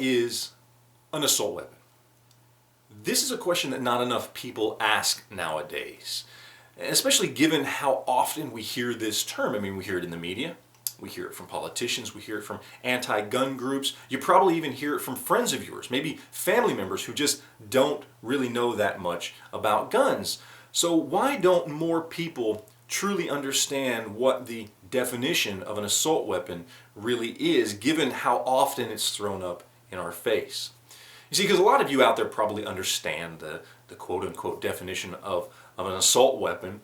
is an assault weapon? This is a question that not enough people ask nowadays, especially given how often we hear this term. I mean, we hear it in the media, we hear it from politicians, we hear it from anti-gun groups. You probably even hear it from friends of yours, maybe family members who just don't really know that much about guns. So why don't more people truly understand what the definition of an assault weapon really is, given how often it's thrown up in our face? You see, because a lot of you out there probably understand the quote-unquote definition of an assault weapon,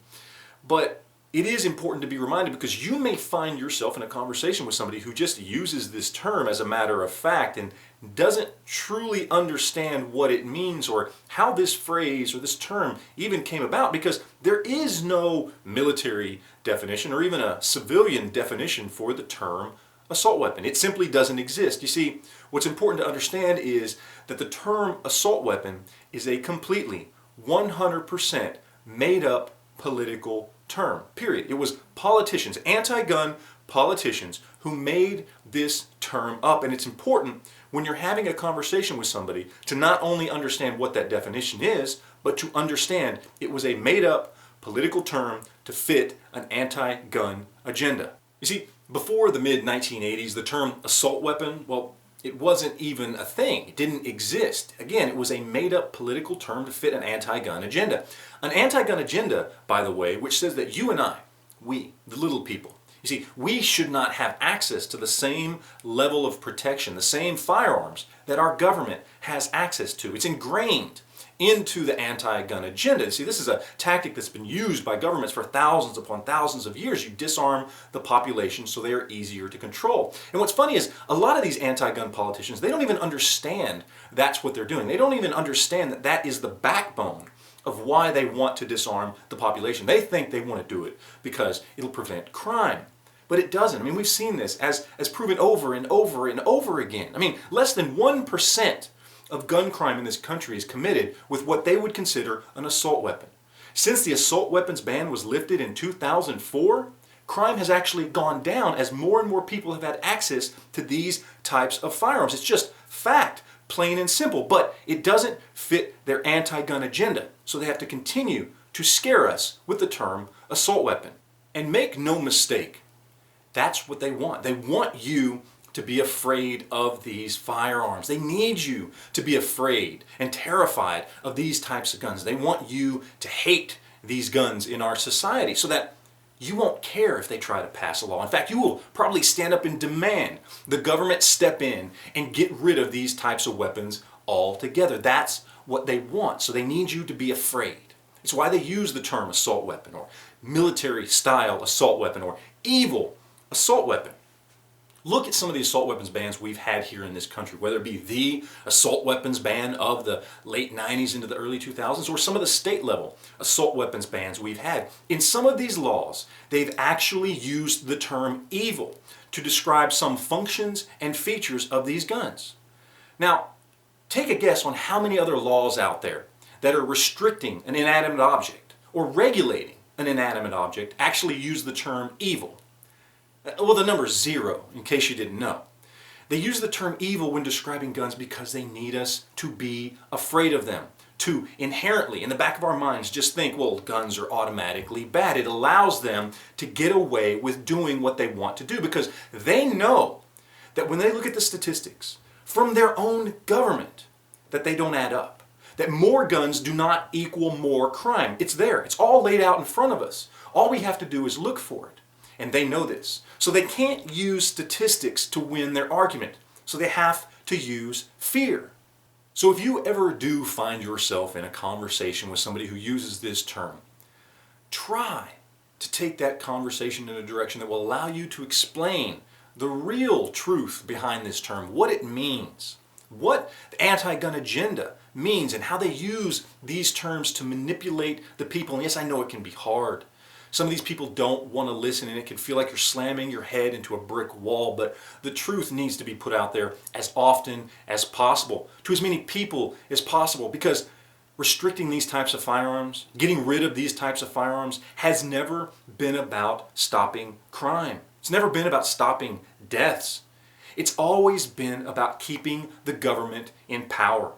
but it is important to be reminded, because you may find yourself in a conversation with somebody who just uses this term as a matter of fact and doesn't truly understand what it means or how this phrase or this term even came about, because there is no military definition or even a civilian definition for the term assault weapon. It simply doesn't exist. You see, what's important to understand is that the term assault weapon is a completely 100% made up political term, period. It was politicians, anti-gun politicians, who made this term up. And it's important when you're having a conversation with somebody to not only understand what that definition is, but to understand it was a made up political term to fit an anti-gun agenda. You see, before the mid-1980s, the term assault weapon, well, it wasn't even a thing. It didn't exist. Again, it was a made-up political term to fit an anti-gun agenda. An anti-gun agenda, by the way, which says that you and I, we, the little people, you see, we should not have access to the same level of protection, the same firearms that our government has access to. It's ingrained into the anti-gun agenda. See, this is a tactic that's been used by governments for thousands upon thousands of years. You disarm the population so they are easier to control. And what's funny is a lot of these anti-gun politicians, they don't even understand that's what they're doing. They don't even understand that that is the backbone of why they want to disarm the population. They think they want to do it because it'll prevent crime. But it doesn't. I mean, we've seen this as proven over and over and over again. I mean, less than 1% of gun crime in this country is committed with what they would consider an assault weapon. Since the assault weapons ban was lifted in 2004, crime has actually gone down as more and more people have had access to these types of firearms. It's just fact, plain and simple, but it doesn't fit their anti-gun agenda, so they have to continue to scare us with the term assault weapon. And make no mistake, that's what they want. They want you to be afraid of these firearms. They need you to be afraid and terrified of these types of guns. They want you to hate these guns in our society so that you won't care if they try to pass a law. In fact, you will probably stand up and demand the government step in and get rid of these types of weapons altogether. That's what they want. So they need you to be afraid. It's why they use the term assault weapon, or military style assault weapon, or evil assault weapon. Look at some of the assault weapons bans we've had here in this country, whether it be the assault weapons ban of the late 90s into the early 2000s, or some of the state level assault weapons bans we've had. In some of these laws, they've actually used the term evil to describe some functions and features of these guns. Now, take a guess on how many other laws out there that are restricting an inanimate object or regulating an inanimate object actually use the term evil. Well, the number is 0, in case you didn't know. They use the term evil when describing guns because they need us to be afraid of them, to inherently, in the back of our minds, just think, well, guns are automatically bad. It allows them to get away with doing what they want to do because they know that when they look at the statistics from their own government, that they don't add up. That more guns do not equal more crime. It's there. It's all laid out in front of us. All we have to do is look for it. And they know this. So they can't use statistics to win their argument. So they have to use fear. So if you ever do find yourself in a conversation with somebody who uses this term, try to take that conversation in a direction that will allow you to explain the real truth behind this term, what it means, what the anti-gun agenda means, and how they use these terms to manipulate the people. And yes, I know it can be hard. Some of these people don't want to listen, and it can feel like you're slamming your head into a brick wall, but the truth needs to be put out there as often as possible, to as many people as possible, because restricting these types of firearms, getting rid of these types of firearms, has never been about stopping crime. It's never been about stopping deaths. It's always been about keeping the government in power,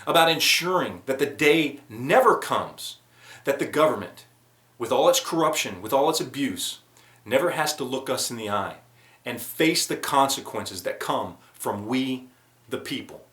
about ensuring that the day never comes that the government, with all its corruption, with all its abuse, never has to look us in the eye and face the consequences that come from we, the people.